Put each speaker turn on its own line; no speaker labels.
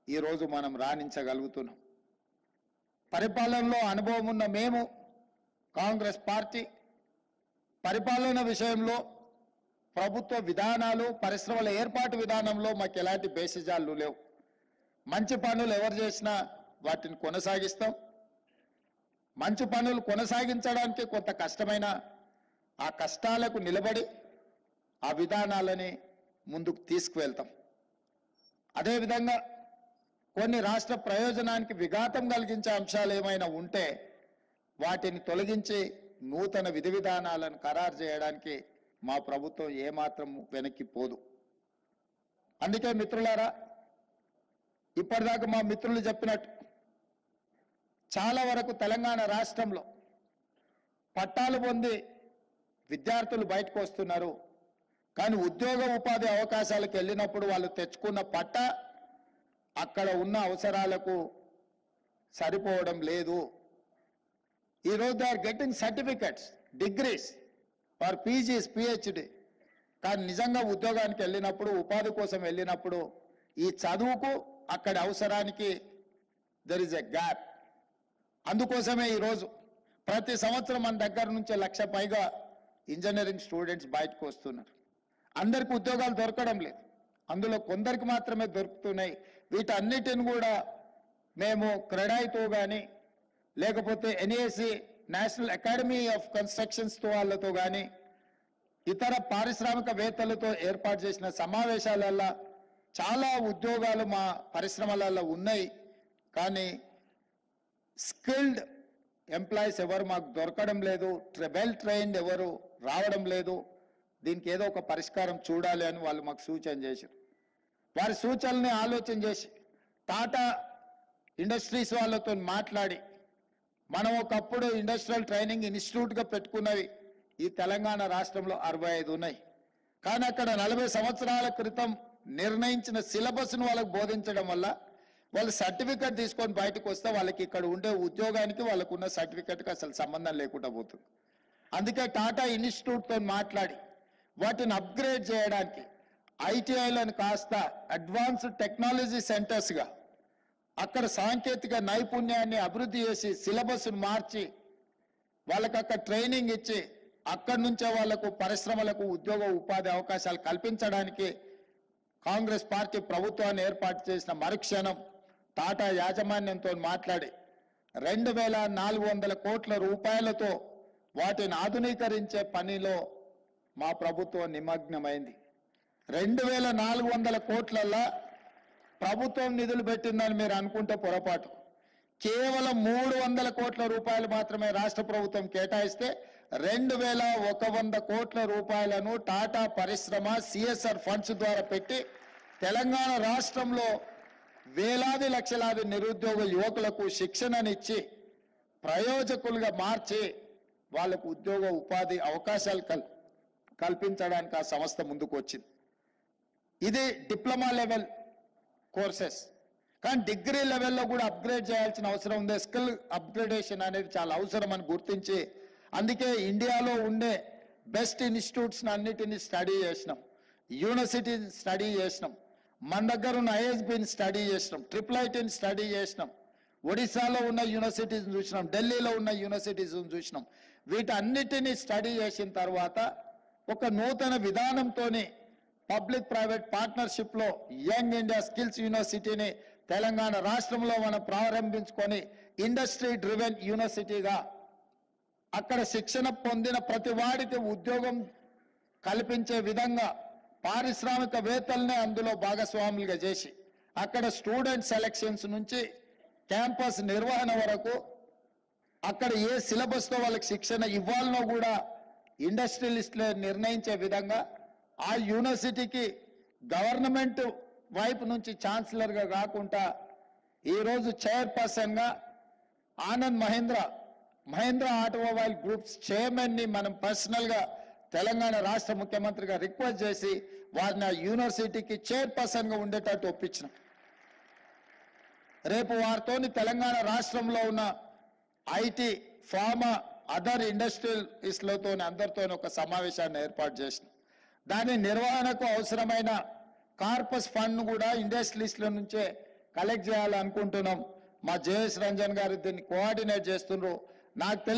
ఈరోజు మనం రాణించగలుగుతున్నాం. పరిపాలనలో అనుభవం ఉన్న మేము కాంగ్రెస్ పార్టీ పరిపాలన విషయంలో ప్రభుత్వ విధానాలు పరిశ్రమల ఏర్పాటు విధానంలో మాకు ఎలాంటి బేసిజాలు లేవు. మంచి పనులు ఎవరు చేసినా వాటిని కొనసాగిస్తాం. మంచి పనులు కొనసాగించడానికి కొంత కష్టమైన ఆ కష్టాలకు నిలబడి ఆ విధానాలని ముందుకు తీసుకువెళ్తాం. అదేవిధంగా కొన్ని రాష్ట్ర ప్రయోజనానికి విఘాతం కలిగించే అంశాలు ఏమైనా ఉంటే వాటిని తొలగించి నూతన విధి విధానాలను ఖరారు చేయడానికి మా ప్రభుత్వం ఏమాత్రం వెనక్కి పోదు. అందుకే మిత్రులారా, ఇప్పటిదాకా మా మిత్రులు చెప్పినట్టు చాలా వరకు తెలంగాణ రాష్ట్రంలో పట్టాలు పొంది విద్యార్థులు బయటకు వస్తున్నారు. కానీ ఉద్యోగ ఉపాధి అవకాశాలకు వెళ్ళినప్పుడు వాళ్ళు తెచ్చుకున్న పట్ట అక్కడ ఉన్న అవసరాలకు సరిపోవడం లేదు. ఈరోజు they are getting certificates, degrees for PGs, PhD. కానీ నిజంగా ఉద్యోగానికి వెళ్ళినప్పుడు, ఉపాధి కోసం వెళ్ళినప్పుడు ఈ చదువుకు అక్కడి అవసరానికి దెర్ ఇస్ ఎ గ్యాప్. అందుకోసమే ఈరోజు ప్రతి సంవత్సరం మన దగ్గర నుంచి 1,00,000 పైగా ఇంజనీరింగ్ స్టూడెంట్స్ బయటకు వస్తున్నారు. అందరికి ఉద్యోగాలు దొరకడం లేదు, అందులో కొందరికి మాత్రమే దొరుకుతున్నాయి. వీటన్నిటిని కూడా మేము క్రెడాయితో కానీ లేకపోతే ఎన్ఏసి నేషనల్ అకాడమీ ఆఫ్ కన్స్ట్రక్షన్స్తో వాళ్ళతో కానీ ఇతర పారిశ్రామికవేత్తలతో ఏర్పాటు చేసిన సమావేశాలలో చాలా ఉద్యోగాలు మా పరిశ్రమలలో ఉన్నాయి. కానీ స్కిల్డ్ ఎంప్లాయీస్ ఎవరు మాకు దొరకడం లేదు, వెల్ ట్రైన్డ్ ఎవరు రావడం లేదు. దీనికి ఏదో ఒక పరిష్కారం చూడాలి అని వాళ్ళు మాకు సూచన చేశారు. వారి సూచనల్ని ఆలోచన చేసి టాటా ఇండస్ట్రీస్ వాళ్ళతో మాట్లాడి మనం ఒకప్పుడు ఇండస్ట్రియల్ ట్రైనింగ్ ఇన్స్టిట్యూట్గా పెట్టుకున్నవి ఈ తెలంగాణ రాష్ట్రంలో 65 ఉన్నాయి. కానీ అక్కడ 40 సంవత్సరాల క్రితం నిర్ణయించిన సిలబస్ను వాళ్ళకు బోధించడం వల్ల వాళ్ళు సర్టిఫికెట్ తీసుకొని బయటకు వస్తే వాళ్ళకి ఇక్కడ ఉండే ఉద్యోగానికి వాళ్ళకున్న సర్టిఫికెట్కి అసలు సంబంధం లేకుండా పోతుంది. అందుకే టాటా ఇన్స్టిట్యూట్తో మాట్లాడి వాటిని అప్గ్రేడ్ చేయడానికి ఐటీఐలను కాస్త అడ్వాన్స్డ్ టెక్నాలజీ సెంటర్స్గా అక్కడ సాంకేతిక నైపుణ్యాన్ని అభివృద్ధి చేసి సిలబస్ను మార్చి వాళ్ళకి అక్కడ ట్రైనింగ్ ఇచ్చి అక్కడి నుంచే వాళ్లకు పరిశ్రమలకు ఉద్యోగ ఉపాధి అవకాశాలు కల్పించడానికి కాంగ్రెస్ పార్టీ ప్రభుత్వాన్ని ఏర్పాటు చేసిన మరుక్షణం టాటా యాజమాన్యంతో మాట్లాడి 2,400 కోట్ల రూపాయలతో వాటిని ఆధునీకరించే పనిలో మా ప్రభుత్వం నిమగ్నమైంది. 2,400 కోట్లల్లో ప్రభుత్వం నిధులు పెట్టిందని మీరు అనుకుంటే పొరపాటు. కేవలం 300 కోట్ల రూపాయలు మాత్రమే రాష్ట్ర ప్రభుత్వం కేటాయిస్తే 2,100 కోట్ల రూపాయలను టాటా పరిశ్రమ సిఎస్ఆర్ ఫండ్స్ ద్వారా పెట్టి తెలంగాణ రాష్ట్రంలో వేలాది లక్షలాది నిరుద్యోగ యువకులకు శిక్షణనిచ్చి ప్రయోజకులుగా మార్చి వాళ్లకు ఉద్యోగ ఉపాధి అవకాశాలు కల్పించడానికి ఆ సంస్థ ముందుకు వచ్చింది. ఇది డిప్లొమా లెవెల్ కోర్సెస్. కానీ డిగ్రీ లెవెల్లో కూడా అప్గ్రేడ్ చేయాల్సిన అవసరం ఉంది. స్కిల్ అప్గ్రేడేషన్ అనేది చాలా అవసరం అని గుర్తించి అందుకే ఇండియాలో ఉండే బెస్ట్ ఇన్స్టిట్యూట్స్ని అన్నిటినీ స్టడీ చేసినాం, యూనివర్సిటీని స్టడీ చేసినాం, మన దగ్గర ఉన్న ఐఎస్బిని స్టడీ చేసినాం, IIITని స్టడీ చేసినాం, ఒడిశాలో ఉన్న యూనివర్సిటీస్ని చూసినాం, ఢిల్లీలో ఉన్న యూనివర్సిటీస్ని చూసినాం. వీటన్నిటినీ స్టడీ చేసిన తర్వాత ఒక నూతన విధానంతోనే పబ్లిక్ ప్రైవేట్ పార్ట్నర్షిప్లో యంగ్ ఇండియా స్కిల్స్ యూనివర్సిటీని తెలంగాణ రాష్ట్రంలో మనం ప్రారంభించుకొని ఇండస్ట్రీ డ్రివెన్ యూనివర్సిటీగా అక్కడ శిక్షణ పొందిన ప్రతి వాడికి ఉద్యోగం కల్పించే విధంగా పారిశ్రామికవేత్తలనే అందులో భాగస్వాములుగా చేసి అక్కడ స్టూడెంట్ సెలక్షన్స్ నుంచి క్యాంపస్ నిర్వహణ వరకు అక్కడ ఏ సిలబస్తో వాళ్ళకి శిక్షణ ఇవ్వాలనో కూడా ఇండస్ట్రియలిస్టులే నిర్ణయించే విధంగా ఆ యూనివర్సిటీకి గవర్నమెంట్ వైపు నుంచి ఛాన్సలర్గా కాకుండా ఈరోజు చైర్పర్సన్గా ఆనంద్ మహేంద్ర ఆటోమొబైల్ గ్రూప్స్ చైర్మన్ని మనం పర్సనల్గా తెలంగాణ రాష్ట్ర ముఖ్యమంత్రిగా రిక్వెస్ట్ చేసి వారిని ఆ యూనివర్సిటీకి చైర్పర్సన్గా ఉండేటట్టు ఒప్పించినాం. రేపు వారితోని తెలంగాణ రాష్ట్రంలో ఉన్న ఐటీ, ఫార్మా, అదర్ ఇండస్ట్రియలిస్టులతో అందరితో ఒక సమావేశాన్ని ఏర్పాటు చేసినాం. దాని నిర్వహణకు అవసరమైన కార్పస్ ఫండ్ కూడా ఇండస్ట్రియలిస్టుల నుంచే కలెక్ట్ చేయాలనుకుంటున్నాం. మా జేఎస్ రంజన్ గారు దీన్ని కోఆర్డినేట్ చేస్తున్నారు. నాకు